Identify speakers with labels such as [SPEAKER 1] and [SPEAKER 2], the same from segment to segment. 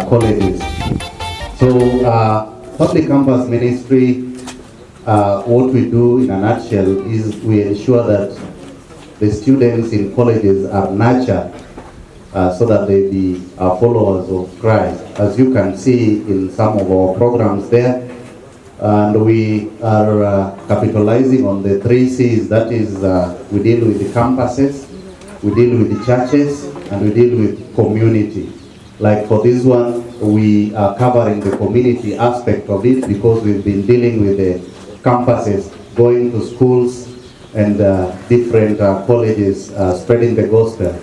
[SPEAKER 1] colleges. So public campus ministry, what we do in a nutshell is we ensure that the students in colleges are nurtured so that they be followers of Christ. As you can see in some of our programs there, and we are capitalizing on the 3 C's. That is, we deal with the campuses, we deal with the churches, and we deal with community. Like for this one, we are covering the community aspect of it because we've been dealing with the campuses, going to schools and different colleges, spreading the gospel.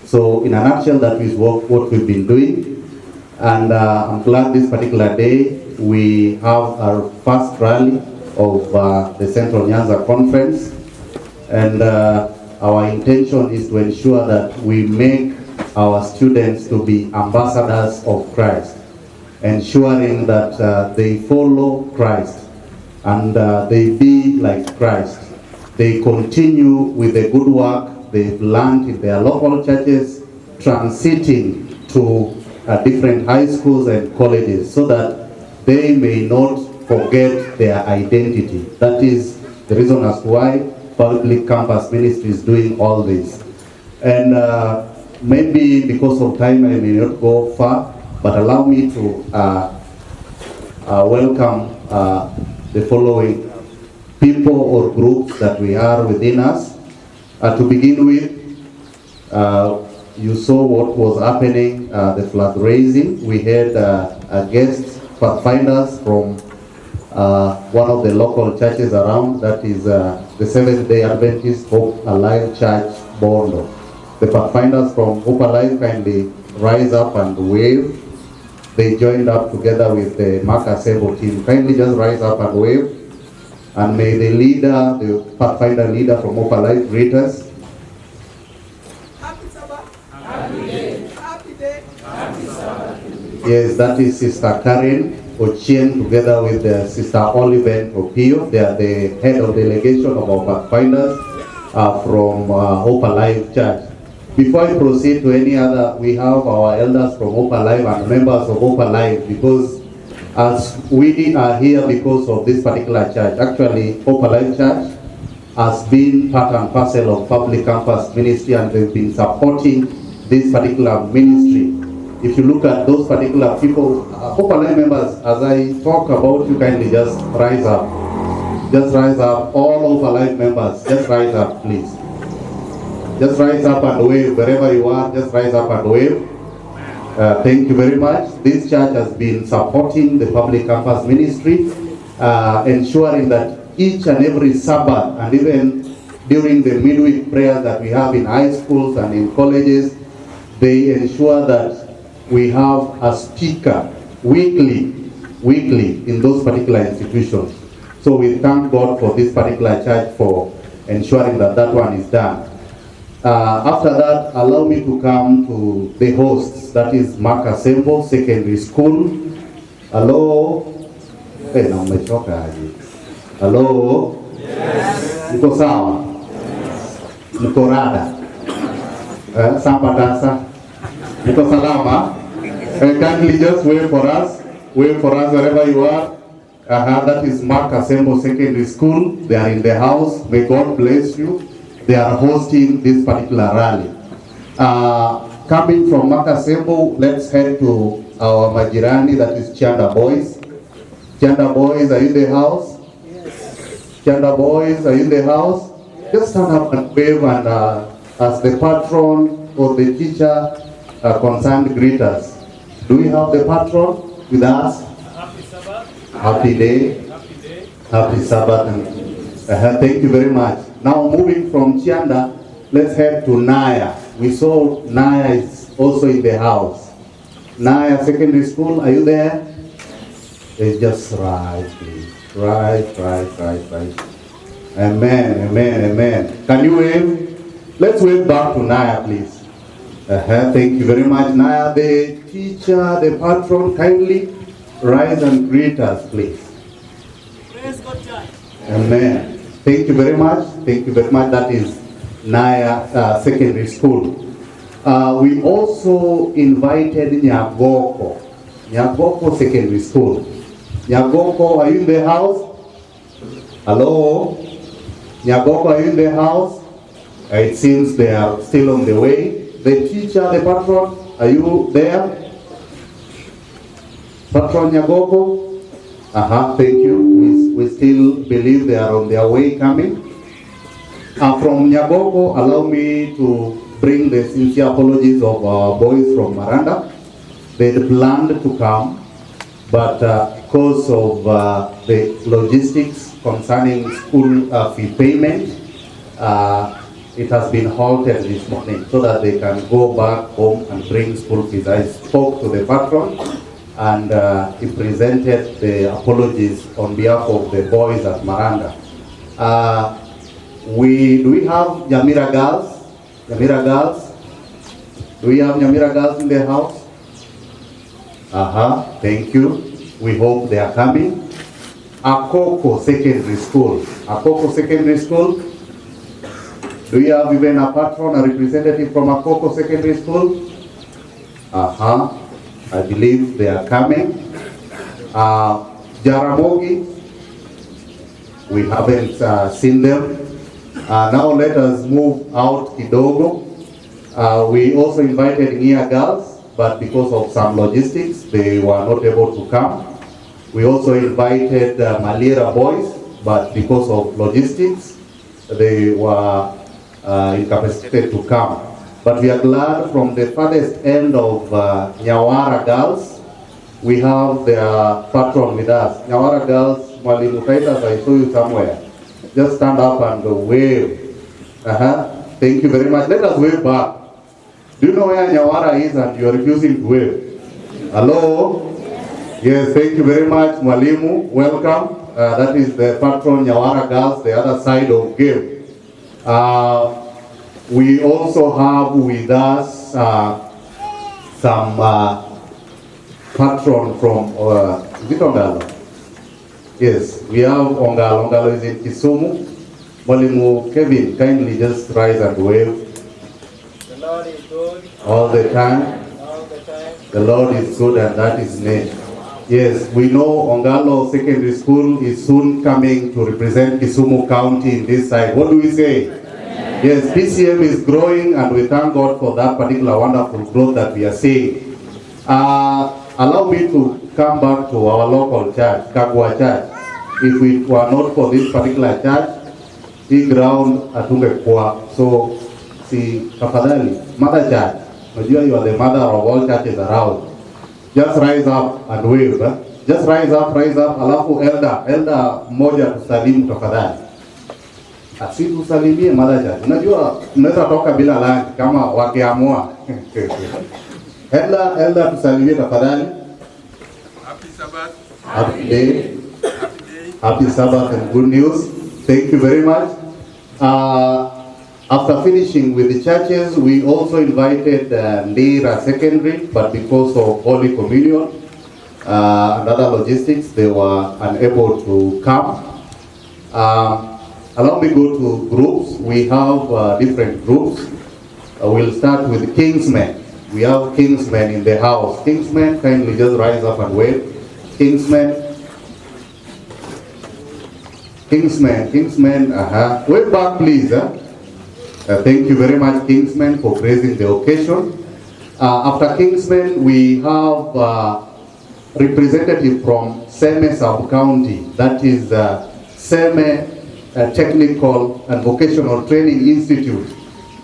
[SPEAKER 1] So in a nutshell, that is what we've been doing. And I'm glad this particular day we have our first rally of the Central Nyanza Conference. And our intention is to ensure that we make our students to be ambassadors of Christ, ensuring that they follow Christ and they be like Christ. They continue with the good work they've learned in their local churches, transiting to different high schools and colleges so that they may not forget their identity. That is the reason as to why public campus ministry is doing all this. And maybe because of time I may not go far, but allow me to welcome the following people or groups that we are within us. To begin with, you saw what was happening, the flag raising. We had a guest pathfinders from one of the local churches around, that is the Seventh-day Adventist Hope Alive Church, Bondo. The pathfinders from Hope Alive kindly rise up and wave. They joined up together with the Makasembo team. Kindly just rise up and wave. And may the leader, the pathfinder leader from Hope Alive, greet us.
[SPEAKER 2] Happy Sabbath. Happy day. Happy day. Happy Sabbath.
[SPEAKER 1] Yes, that is Sister Karen Ochien together with Sister Oliven Opio. They are the head of delegation of our pathfinders from Hope Alive Church. Before I proceed to any other, we have our elders from Hope Alive and members of Hope Alive, because as we are here because of this particular church. Actually, Hope Alive Church has been part and parcel of public campus ministry, and they've been supporting this particular ministry. If you look at those particular people, Hope Alive members, as I talk about, you kindly just rise up. Just rise up. All Hope Alive members, just rise up, please. Just rise up and wave. Wherever you are, just rise up and wave. Thank you very much. This church has been supporting the public campus ministry, ensuring that each and every Sabbath, and even during the midweek prayers that we have in high schools and in colleges, they ensure that we have a speaker weekly in those particular institutions. So we thank God for this particular church for ensuring that that one is done. After that, allow me to come to the hosts, that is Makasembo Secondary School. Hello? Hey, na umechoka aje? Hello? Yes. Niko sawa? Yes. Niko rada? Samba tasa? Niko salama? Kindly just wave for us. Wave for us wherever you are. That is Makasembo Secondary School. They are in the house. May God bless you. They are hosting this particular rally. Coming from Makasembo, let's head to our majirani, that is Chanda Boys. Chanda Boys, are you in the house? Yes. Chanda Boys, are you in the house? Yes. Just stand up and wave, and as the patron or the teacher concerned, greet us. Do we have the patron with us?
[SPEAKER 3] Happy Sabbath.
[SPEAKER 1] Happy day.
[SPEAKER 3] Happy day.
[SPEAKER 1] Happy Sabbath. And, thank you very much. Now moving from Chanda, let's head to Naya. We saw Naya is also in the house. Naya Secondary School, are you there? It's just right, please. Right. Amen. Can you wave? Let's wave back to Naya, please. Thank you very much, Naya. The teacher, the patron, kindly rise and greet us, please.
[SPEAKER 2] Praise God, church.
[SPEAKER 1] Amen. Thank you very much. That is Naya Secondary School. We also invited Nyagoko. Nyagoko Secondary School. Nyagoko, are you in the house? Hello? Nyagoko, are you in the house? It seems they are still on the way. The teacher, the patron, are you there? Patron Nyagoko? Thank you. We still believe they are on their way coming. From Nyagoko, allow me to bring the sincere apologies of our boys from Maranda. They had planned to come, but because of the logistics concerning school fee payment, it has been halted this morning so that they can go back home and bring school fees. I spoke to the patron and he presented the apologies on behalf of the boys at Maranda. Do we have Nyamira girls? Nyamira girls? Do we have Nyamira girls in the house? Thank you. We hope they are coming. Akoko Secondary School. Akoko Secondary School. Do you have even a patron, a representative from Akoko Secondary School? I believe they are coming. Jaramogi. We haven't seen them. Now let us move out Kidogo. We also invited Nia girls, but because of some logistics, they were not able to come. We also invited Malira boys, but because of logistics, they were incapacitated to come. But we are glad from the farthest end of Nyawara girls, we have their patron with us. Nyawara girls, Mwalimu Titus, I saw you somewhere. Just stand up and wave. Thank you very much. Let us wave back. Do you know where Nyawara is and you are refusing to wave? Hello? Yes, thank you very much, Mwalimu. Welcome. That is the patron Nyawara girls, the other side of game. We also have with us some patron from is it Ongalo? Yes, we have Ongalo. Ongalo is in Kisumu. Mwalimu Kevin, kindly just rise and wave.
[SPEAKER 2] The Lord is good.
[SPEAKER 1] All the time.
[SPEAKER 2] All the time.
[SPEAKER 1] The Lord is good and that is name. Yes, we know Ongalo Secondary School is soon coming to represent Kisumu County in this side. What do we say? Amen. Yes, PCM is growing and we thank God for that particular wonderful growth that we are seeing. Allow me to come back to our local church, Kagwa Church. If we were not for this particular church, hii ground atungekuwa. So, see, tafadhali, Mother Church, najua you are the mother of all churches around. Just rise up and wave. Just rise up. Alafu elder mmoja tusalimu tafadhali. Asi tusalimie Mother Church. Unajua, unaweza toka bila lunch kama wakiamua. Elder tusalimie tafadhali.
[SPEAKER 2] Happy Sabbath.
[SPEAKER 1] Happy day.
[SPEAKER 2] Happy day.
[SPEAKER 1] Happy Sabbath and good news. Thank you very much. After finishing with the churches, we also invited Ndira Secondary, but because of Holy Communion and other logistics, they were unable to come. Allow me go to groups. We have different groups. We'll start with Kingsmen. We have Kingsmen in the house. Kingsmen, kindly just rise up and wave. Kingsmen. Kingsmen, wave back please. Thank you very much, Kingsmen, for praising the occasion. After Kingsmen, we have representative from Seme Sub-County, that is Seme Technical and Vocational Training Institute,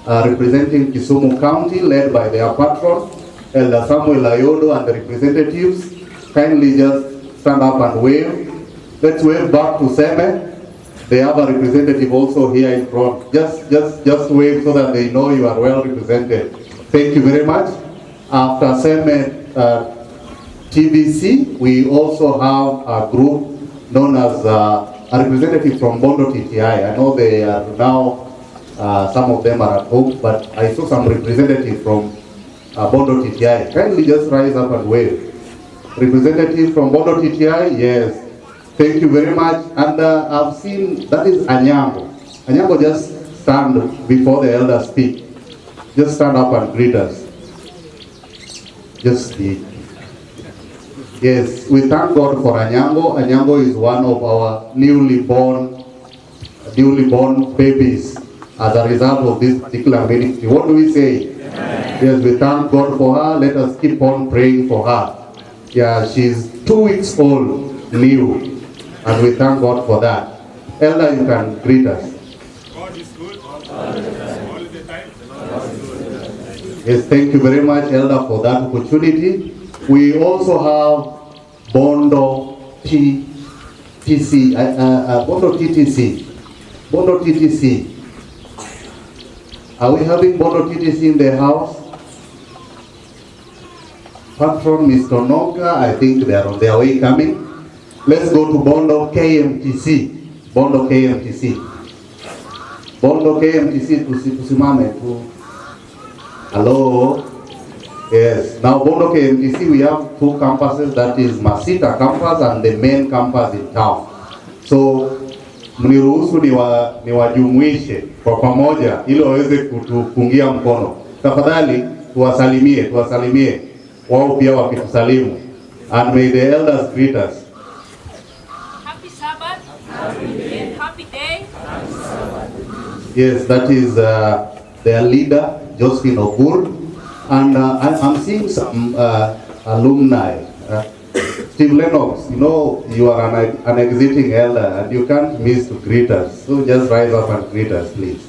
[SPEAKER 1] representing Kisumu County, led by their patron, Elder Samuel Ayodo and the representatives. Kindly just stand up and wave. Let's wave back to Seme. They have a representative also here in front. Just wave so that they know you are well represented. Thank you very much. After Seme TVC, we also have a group known as a representative from Bondo TTI. I know they are now, some of them are at home, but I saw some representative from Bondo TTI. Kindly just rise up and wave. Representative from Bondo TTI, yes. Thank you very much. And I've seen, that is Anyango. Anyango, just stand before the elders speak. Just stand up and greet us. Just speak. Yes, we thank God for Anyango. Anyango is one of our newly born babies as a result of this particular ministry. What do we say? Amen. Yes, we thank God for her. Let us keep on praying for her. Yeah, she's 2 weeks old, new, and we thank God for that. Elder, you can greet us.
[SPEAKER 2] God is good. All the time.
[SPEAKER 1] Yes, thank you very much, Elder, for that opportunity. We also have Bondo TTC. Bondo TTC. Are we having Bondo TTC in the house? Patron Mr. Noga, I think they are on their way coming. Let's go to Bondo KMTC. Bondo KMTC. Bondo KMTC, tusimame tu. Hello. Yes. Now Bondo KMTC, we have 2 campuses. That is Masita campus and the main campus in town. So mniruhusu niwajumuishe kwa pamoja ili waweze kutupungia mkono. Tafadhali tuwasalimie wao pia wakitusalimu. And may the elders greet us.
[SPEAKER 3] Happy Sabbath. Happy day.
[SPEAKER 1] Yes, that is their leader, Josephine Obur. And I'm seeing some alumni. Steve Lennox, you know you are an exiting elder and you can't miss to greet us. So just rise up and greet us, please.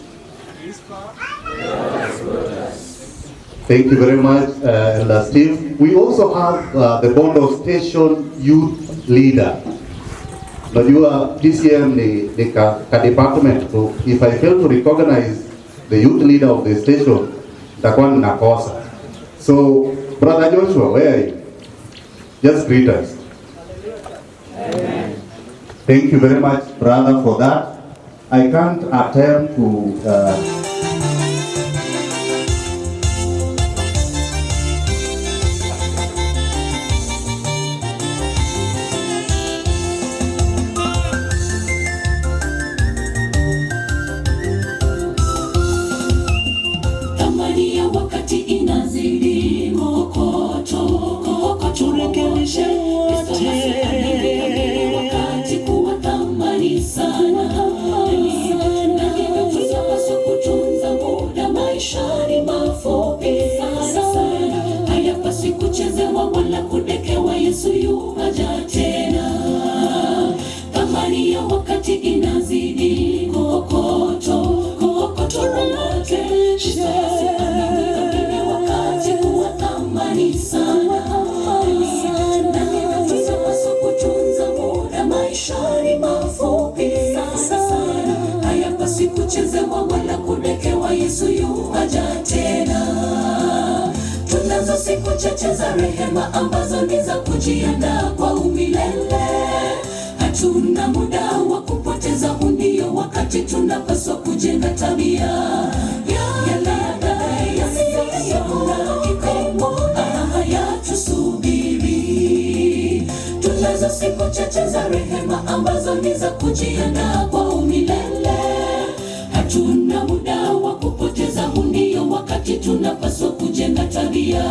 [SPEAKER 1] Thank you very much, Elder Steve. We also have the Bondo Station Youth Leader. But you are DCM, the department. So if I fail to recognize the youth leader of the station, takuwa ninakosa. So, Brother Joshua, where are you? Just greet us. Amen. Thank you very much, brother, for that. I can't attempt to
[SPEAKER 4] kuchezewa wala kudekewa, Yesu yu aja tena. Tunazo siku chache za rehema ambazo ni za kujiandaa kwa umilele. Hatuna muda wa kupoteza, huu ndio wakati tunapaswa kujenga tabia hayatusubiri. Tunazo siku chache za rehema ambazo ni za kujiandaa kwa umilele. Hatuna muda wa kupoteza, huu ndio wakati tunapaswa kujenga tabia